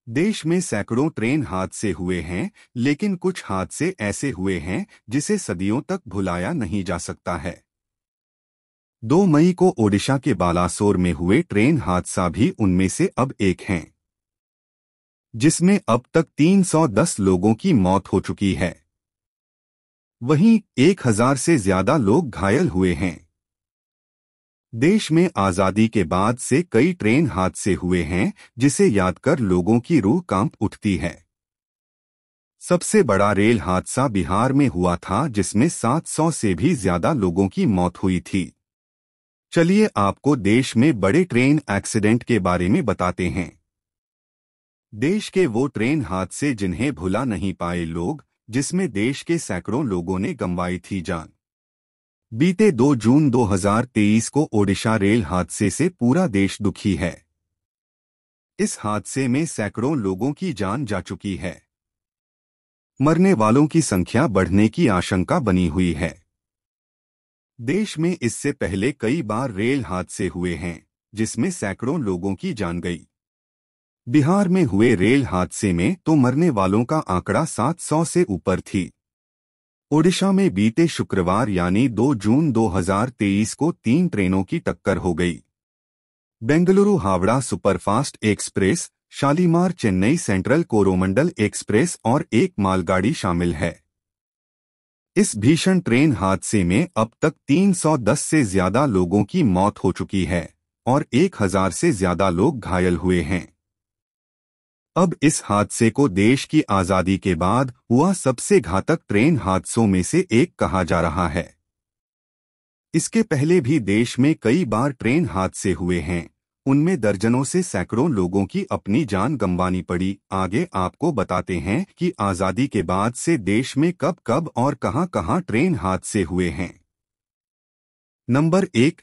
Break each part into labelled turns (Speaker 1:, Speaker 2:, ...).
Speaker 1: देश में सैकड़ों ट्रेन हादसे हुए हैं, लेकिन कुछ हादसे ऐसे हुए हैं जिसे सदियों तक भुलाया नहीं जा सकता है। 2 मई को ओडिशा के बालासोर में हुए ट्रेन हादसा भी उनमें से अब एक है, जिसमें अब तक 310 लोगों की मौत हो चुकी है। वहीं 1000 से ज्यादा लोग घायल हुए हैं। देश में आजादी के बाद से कई ट्रेन हादसे हुए हैं, जिसे याद कर लोगों की रूह कांप उठती है। सबसे बड़ा रेल हादसा बिहार में हुआ था, जिसमें 700 से भी ज्यादा लोगों की मौत हुई थी। चलिए आपको देश में बड़े ट्रेन एक्सीडेंट के बारे में बताते हैं। देश के वो ट्रेन हादसे जिन्हें भुला नहीं पाए लोग, जिसमें देश के सैकड़ों लोगों ने गंवाई थी जान। बीते 2 जून 2023 को ओडिशा रेल हादसे से पूरा देश दुखी है। इस हादसे में सैकड़ों लोगों की जान जा चुकी है। मरने वालों की संख्या बढ़ने की आशंका बनी हुई है। देश में इससे पहले कई बार रेल हादसे हुए हैं, जिसमें सैकड़ों लोगों की जान गई। बिहार में हुए रेल हादसे में तो मरने वालों का आंकड़ा 700 से ऊपर थी। ओडिशा में बीते शुक्रवार यानी 2 जून 2023 को 3 ट्रेनों की टक्कर हो गई। Bengaluru Howrah superfast express, Shalimar Chennai central Coromandel express और एक मालगाड़ी शामिल है। इस भीषण ट्रेन हादसे में अब तक 310 से ज्यादा लोगों की मौत हो चुकी है और 1000 से ज्यादा लोग घायल हुए हैं। अब इस हादसे को देश की आजादी के बाद हुआ सबसे घातक ट्रेन हादसों में से एक कहा जा रहा है। इसके पहले भी देश में कई बार ट्रेन हादसे हुए हैं, उनमें दर्जनों से सैकड़ों लोगों की अपनी जान गंवानी पड़ी। आगे आपको बताते हैं कि आजादी के बाद से देश में कब कब और कहां कहां ट्रेन हादसे हुए हैं। नंबर 1।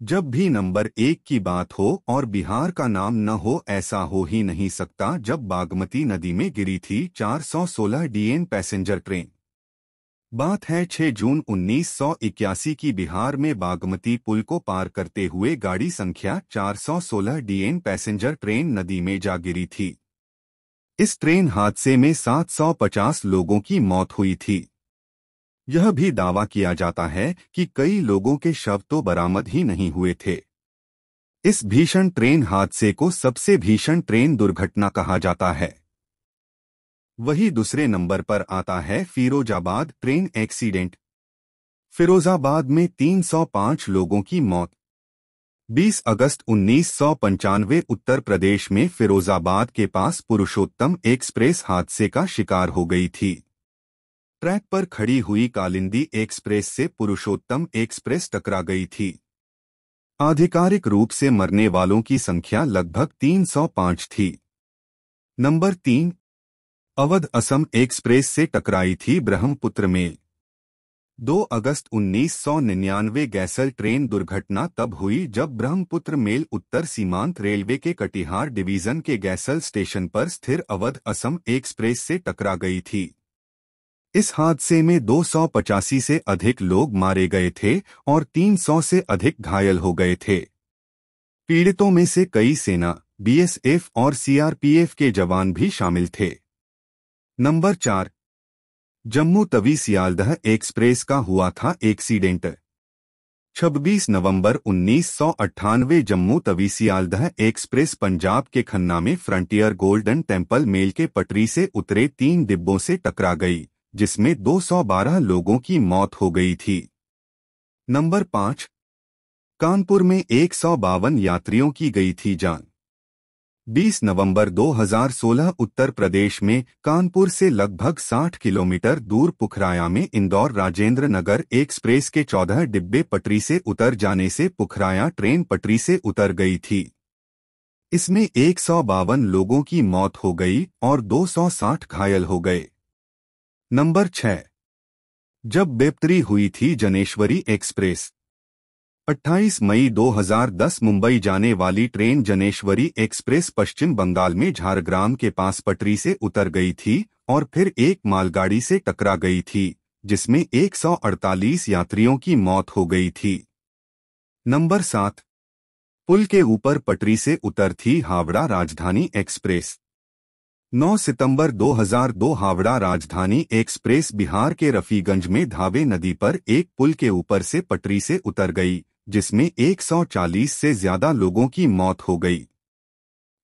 Speaker 1: जब भी नंबर 1 की बात हो और बिहार का नाम न हो, ऐसा हो ही नहीं सकता जब बागमती नदी में गिरी थी 416 डीएन पैसेंजर ट्रेन। बात है 6 जून 1981 की। बिहार में बागमती पुल को पार करते हुए गाड़ी संख्या 416 डीएन पैसेंजर ट्रेन नदी में जा गिरी थी। इस ट्रेन हादसे में 750 लोगों की मौत हुई थी। यह भी दावा किया जाता है कि कई लोगों के शव तो बरामद ही नहीं हुए थे। इस भीषण ट्रेन हादसे को सबसे भीषण ट्रेन दुर्घटना कहा जाता है। वही दूसरे नंबर पर आता है फिरोजाबाद ट्रेन एक्सीडेंट। फिरोजाबाद में 305 लोगों की मौत। 20 अगस्त 1995 उत्तर प्रदेश में फिरोजाबाद के पास पुरुषोत्तम एक्सप्रेस हादसे का शिकार हो गई थी। ट्रैक पर खड़ी हुई कालिंदी एक्सप्रेस से पुरुषोत्तम एक्सप्रेस टकरा गई थी। आधिकारिक रूप से मरने वालों की संख्या लगभग 305 थी। नंबर 3। अवध असम एक्सप्रेस से टकराई थी ब्रह्मपुत्र मेल। 2 अगस्त 1999 गैसल ट्रेन दुर्घटना तब हुई जब ब्रह्मपुत्र मेल उत्तर सीमांत रेलवे के कटिहार डिवीजन के गैसल स्टेशन पर स्थिर अवध असम एक्सप्रेस से टकरा गई थी। इस हादसे में 285 से अधिक लोग मारे गए थे और 300 से अधिक घायल हो गए थे। पीड़ितों में से कई सेना, बीएसएफ और सीआरपीएफ के जवान भी शामिल थे। नंबर 4। जम्मू तवी सियालदह एक्सप्रेस का हुआ था एक्सीडेंट। 26 नवंबर 1998 जम्मू तवी सियालदह एक्सप्रेस पंजाब के खन्ना में फ्रंटियर गोल्डन टेम्पल मेल के पटरी से उतरे 3 डिब्बों से टकरा गई, जिसमें 212 लोगों की मौत हो गई थी। नंबर 5। कानपुर में 152 यात्रियों की गई थी जान। 20 नवंबर 2016 उत्तर प्रदेश में कानपुर से लगभग 60 किलोमीटर दूर पुखराया में इंदौर राजेंद्र नगर एक्सप्रेस के 14 डिब्बे पटरी से उतर जाने से पुखराया ट्रेन पटरी से उतर गई थी। इसमें 152 लोगों की मौत हो गई और 260 घायल हो गए। नंबर 6। जब बेपत्तरी हुई थी जनेश्वरी एक्सप्रेस। 28 मई 2010 मुंबई जाने वाली ट्रेन जनेश्वरी एक्सप्रेस पश्चिम बंगाल में झारग्राम के पास पटरी से उतर गई थी और फिर एक मालगाड़ी से टकरा गई थी, जिसमें 148 यात्रियों की मौत हो गई थी। नंबर 7। पुल के ऊपर पटरी से उतर थी हावड़ा राजधानी एक्सप्रेस। 9 सितंबर 2002 हावड़ा राजधानी एक्सप्रेस बिहार के रफीगंज में धावे नदी पर एक पुल के ऊपर से पटरी से उतर गई, जिसमें 140 से ज्यादा लोगों की मौत हो गई।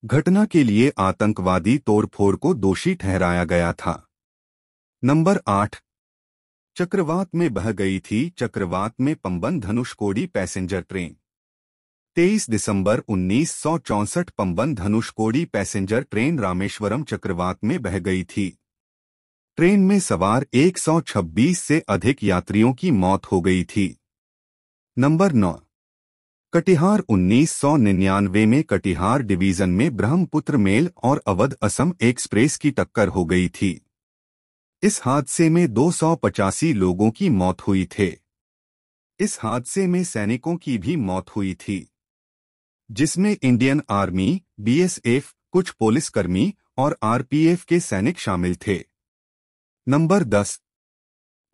Speaker 1: घटना के लिए आतंकवादी तोड़फोड़ को दोषी ठहराया गया था। नंबर 8। चक्रवात में बह गई थी। चक्रवात में पंबन धनुषकोडी पैसेंजर ट्रेन। 23 दिसंबर 1964 पंबन धनुषकोडी पैसेंजर ट्रेन रामेश्वरम चक्रवात में बह गई थी। ट्रेन में सवार 126 से अधिक यात्रियों की मौत हो गई थी। नंबर 9। कटिहार 1999 में कटिहार डिवीजन में ब्रह्मपुत्र मेल और अवध असम एक्सप्रेस की टक्कर हो गई थी। इस हादसे में 285 लोगों की मौत हुई थे। इस हादसे में सैनिकों की भी मौत हुई थी, जिसमें इंडियन आर्मी, बीएसएफ, कुछ पुलिसकर्मी और आरपीएफ के सैनिक शामिल थे। नंबर 10।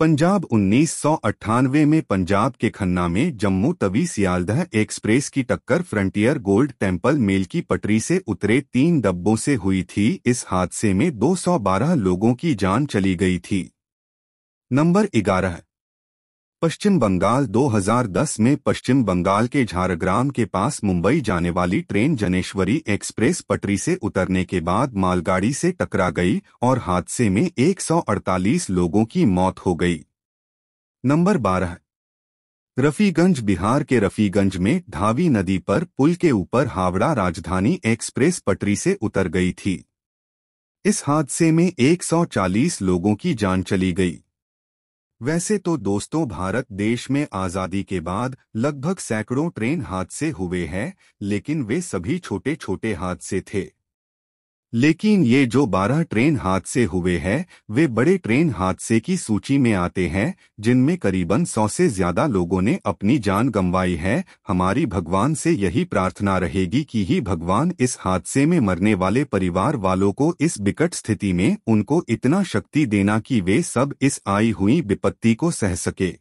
Speaker 1: पंजाब 1998 में पंजाब के खन्ना में जम्मू तवी सियालदह एक्सप्रेस की टक्कर फ्रंटियर गोल्ड टेम्पल मेल की पटरी से उतरे 3 डब्बों से हुई थी। इस हादसे में 212 लोगों की जान चली गई थी। नंबर 11। पश्चिम बंगाल 2010 में पश्चिम बंगाल के झारग्राम के पास मुंबई जाने वाली ट्रेन जनेश्वरी एक्सप्रेस पटरी से उतरने के बाद मालगाड़ी से टकरा गई और हादसे में 148 लोगों की मौत हो गई। नंबर 12। रफीगंज बिहार के रफीगंज में ढावी नदी पर पुल के ऊपर हावड़ा राजधानी एक्सप्रेस पटरी से उतर गई थी। इस हादसे में 140 लोगों की जान चली गई। वैसे तो दोस्तों, भारत देश में आज़ादी के बाद लगभग सैकड़ों ट्रेन हादसे हुए हैं, लेकिन वे सभी छोटे छोटे हादसे थे। लेकिन ये जो 12 ट्रेन हादसे हुए हैं, वे बड़े ट्रेन हादसे की सूची में आते हैं, जिनमें करीबन 100 से ज्यादा लोगों ने अपनी जान गंवाई है। हमारी भगवान से यही प्रार्थना रहेगी कि ही भगवान इस हादसे में मरने वाले परिवार वालों को इस विकट स्थिति में उनको इतना शक्ति देना कि वे सब इस आई हुई विपत्ति को सह सके।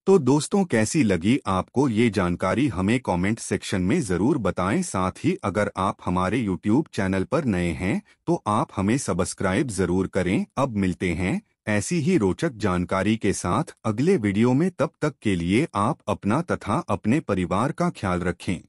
Speaker 1: तो दोस्तों, कैसी लगी आपको ये जानकारी हमें कमेंट सेक्शन में ज़रूर बताएं। साथ ही अगर आप हमारे YouTube चैनल पर नए हैं तो आप हमें सब्सक्राइब ज़रूर करें। अब मिलते हैं ऐसी ही रोचक जानकारी के साथ अगले वीडियो में। तब तक के लिए आप अपना तथा अपने परिवार का ख्याल रखें।